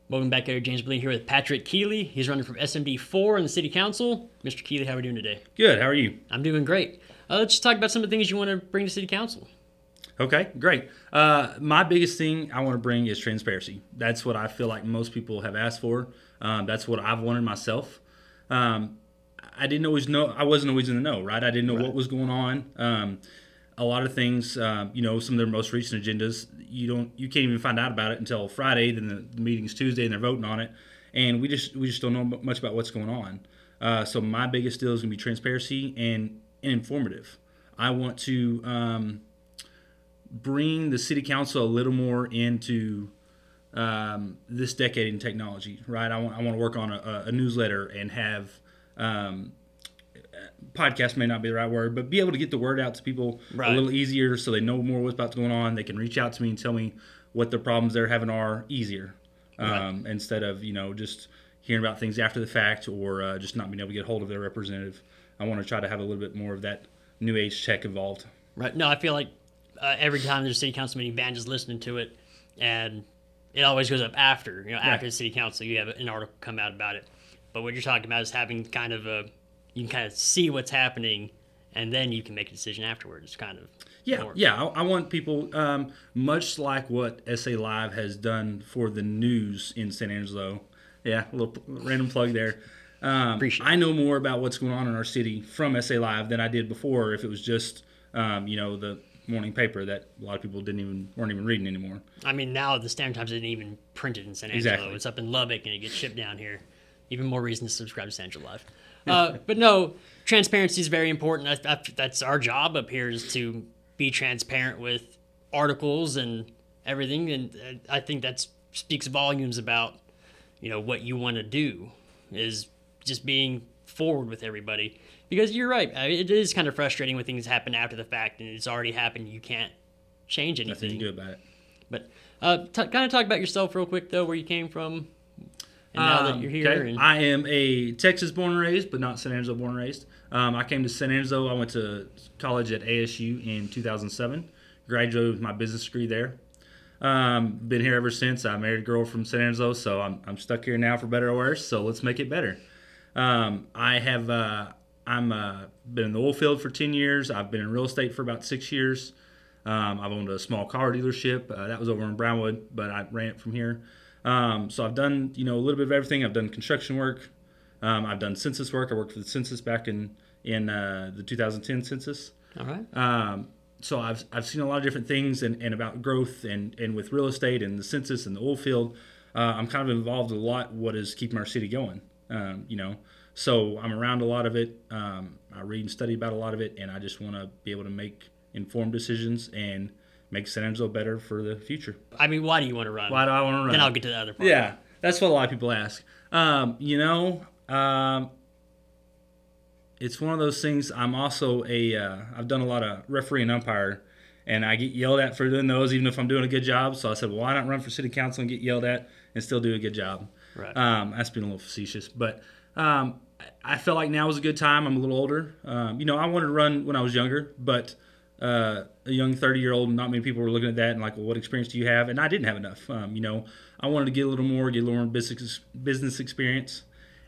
Welcome back, Eric James Blaine here with Patrick Keely. He's running from SMD 4 in the City Council. Mr. Keely, how are we doing today? Good. How are you? I'm doing great. Let's just talk about some of the things you want to bring to City Council. Okay, great. My biggest thing I want to bring is transparency. That's what I feel like most people have asked for. That's what I've wanted myself. I didn't always know. I wasn't always in the know, right? I didn't know what was going on. A lot of things, some of their most recent agendas, you can't even find out about it until Friday. Then the meeting's Tuesday, and they're voting on it, and we just don't know much about what's going on. So my biggest deal is going to be transparency and informative. I want to bring the city council a little more into this decade in technology, right? I want to work on a newsletter and have. Podcast may not be the right word, but be able to get the word out to people a little easier so they know more what's about going on. They can reach out to me and tell me what the problems they're having are easier instead of, just hearing about things after the fact or just not being able to get hold of their representative. I want to try to have a little bit more of that new age tech involved. Right. No, I feel like every time there's a city council meeting, Van is listening to it, and it always goes up after, after the city council, you have an article come out about it. But what you're talking about is having kind of you can kind of see what's happening, and then you can make a decision afterwards. Kind of. I want people, much like what SA Live has done for the news in San Angelo. Yeah, a little random plug there. I know more about what's going on in our city from SA Live than I did before. If it was just, the morning paper that a lot of people weren't even reading anymore. I mean, now the Standard Times isn't even printed in San Angelo. Exactly. It's up in Lubbock, and it gets shipped down here. Even more reason to subscribe to San Angelo Live. But no, transparency is very important. That's our job up here, is to be transparent with articles and everything. And I think that speaks volumes about, what you want to do, is just being forward with everybody. Because you're right. It is kind of frustrating when things happen after the fact and it's already happened. You can't change anything. Nothing you do about it. But kind of talk about yourself real quick, though, where you came from. And now that you're here. Okay. I am a Texas born and raised, but not San Angelo born and raised. I came to San Angelo. I went to college at ASU in 2007. Graduated with my business degree there. Been here ever since. I married a girl from San Angelo, so I'm stuck here now for better or worse. So let's make it better. I'm been in the oil field for 10 years. I've been in real estate for about 6 years. I've owned a small car dealership. That was over in Brownwood, but I ran it from here. So I've done, a little bit of everything. I've done construction work. I've done census work. I worked for the census back in the 2010 census. All right. So I've seen a lot of different things and about growth and with real estate and the census and the oil field. I'm kind of involved a lot what is keeping our city going, So I'm around a lot of it. I read and study about a lot of it, and I just want to be able to make informed decisions and make San Angelo better for the future. I mean, why do you want to run? Why do I want to run? Then I'll get to the other part. Yeah, that's what a lot of people ask. It's one of those things. I'm also I've done a lot of referee and umpire, and I get yelled at for doing those, even if I'm doing a good job. So I said, well, why not run for city council and get yelled at and still do a good job? Right. That's been a little facetious, but I felt like now was a good time. I'm a little older. I wanted to run when I was younger, but a young 30-year-old, not many people were looking at that and like, well, what experience do you have? And I didn't have enough. I wanted to get a little more business experience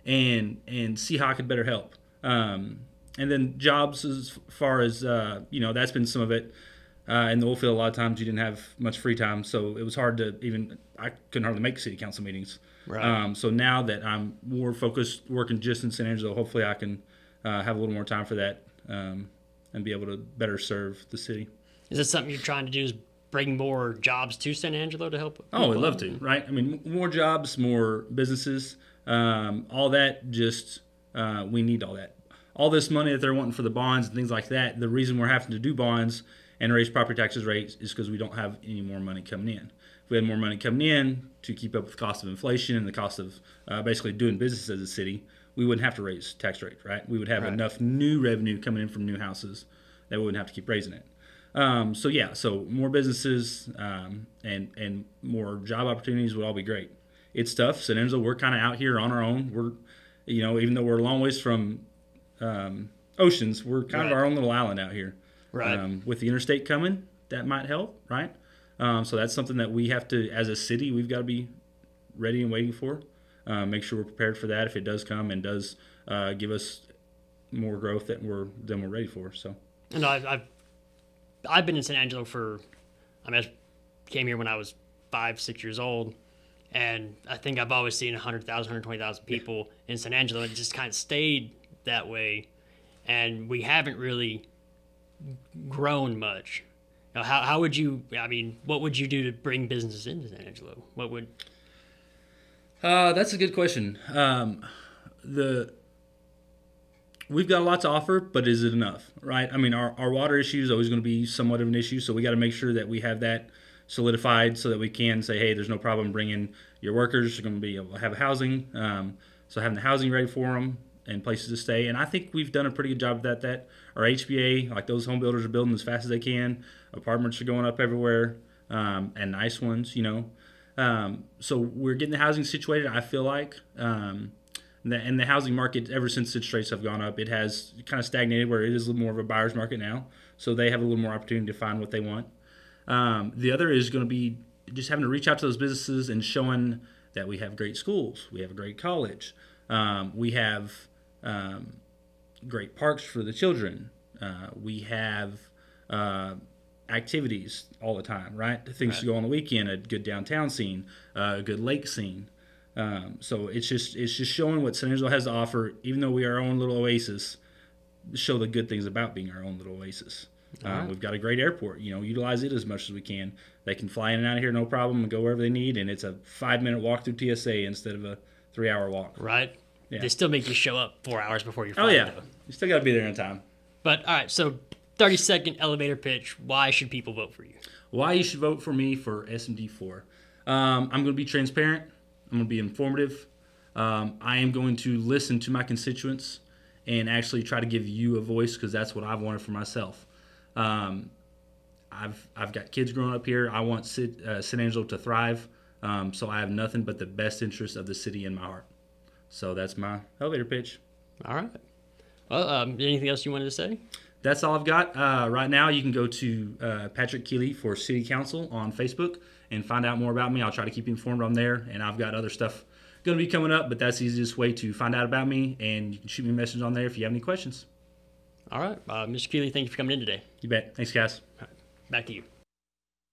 and see how I could better help. And then jobs, as far as, that's been some of it. In the oil field, a lot of times you didn't have much free time, so it was hard to I couldn't hardly make city council meetings. Right. So now that I'm more focused working just in San Angelo, hopefully I can have a little more time for that. And be able to better serve the city. Is this something you're trying to do, is bring more jobs to San Angelo to help? Oh, I'd love to, right? I mean, more jobs, more businesses, all that, just we need all that. All this money that they're wanting for the bonds and things like that, the reason we're having to do bonds and raise property taxes rates is because we don't have any more money coming in. If we had more money coming in to keep up with the cost of inflation and the cost of basically doing business as a city, we wouldn't have to raise tax rate, right? We would have enough new revenue coming in from new houses that we wouldn't have to keep raising it. So more businesses and more job opportunities would all be great. It's tough. San Angelo, we're kind of out here on our own. We're, even though we're a long ways from oceans, we're kind of our own little island out here. Right. With the interstate coming, that might help, right? So that's something that we have to, as a city, we've got to be ready and waiting for. Make sure we're prepared for that if it does come and does give us more growth than we're ready for. So, and I've been in San Angelo I came here when I was 5-6 years old, and I think I've always seen 100,000, 120,000 people in San Angelo, and it just kind of stayed that way, and we haven't really grown much. Now, how would you? I mean, what would you do to bring businesses into San Angelo? What would? That's a good question. We've got a lot to offer, but is it enough, right? I mean, our water issue is always going to be somewhat of an issue, so we got to make sure that we have that solidified so that we can say, hey, there's no problem bringing your workers. You're going to be able to have housing. So having the housing ready for them and places to stay. And I think we've done a pretty good job of that our HBA, like those home builders are building as fast as they can. Apartments are going up everywhere, and nice ones, So we're getting the housing situated, I feel like. And the housing market, ever since interest rates have gone up, it has kind of stagnated where it is a little more of a buyer's market now. So they have a little more opportunity to find what they want. The other is going to be just having to reach out to those businesses and showing that we have great schools, we have a great college, we have great parks for the children, we have activities all the time, right? Things to go on the weekend, a good downtown scene, a good lake scene. So it's just showing what San Angelo has to offer, even though we are our own little oasis. Show the good things about being our own little oasis. We've got a great airport. Utilize it as much as we can. They can fly in and out of here no problem and go wherever they need, and it's a 5-minute walk through TSA instead of a 3-hour walk. Right. Yeah. They still make you show up 4 hours before your flight. Oh yeah, though. You still got to be there in time. But all right, so 30-second elevator pitch. Why should people vote for you? Why you should vote for me for SMD 4? I'm going to be transparent. I'm going to be informative. I am going to listen to my constituents and actually try to give you a voice because that's what I've wanted for myself. I've got kids growing up here. I want San Angelo to thrive, so I have nothing but the best interest of the city in my heart. So that's my elevator pitch. All right. Well, anything else you wanted to say? That's all I've got. Right now, you can go to Patrick Keely for City Council on Facebook and find out more about me. I'll try to keep you informed on there, and I've got other stuff going to be coming up, but that's the easiest way to find out about me, and you can shoot me a message on there if you have any questions. All right. Mr. Keely, thank you for coming in today. You bet. Thanks, guys. All right. Back to you.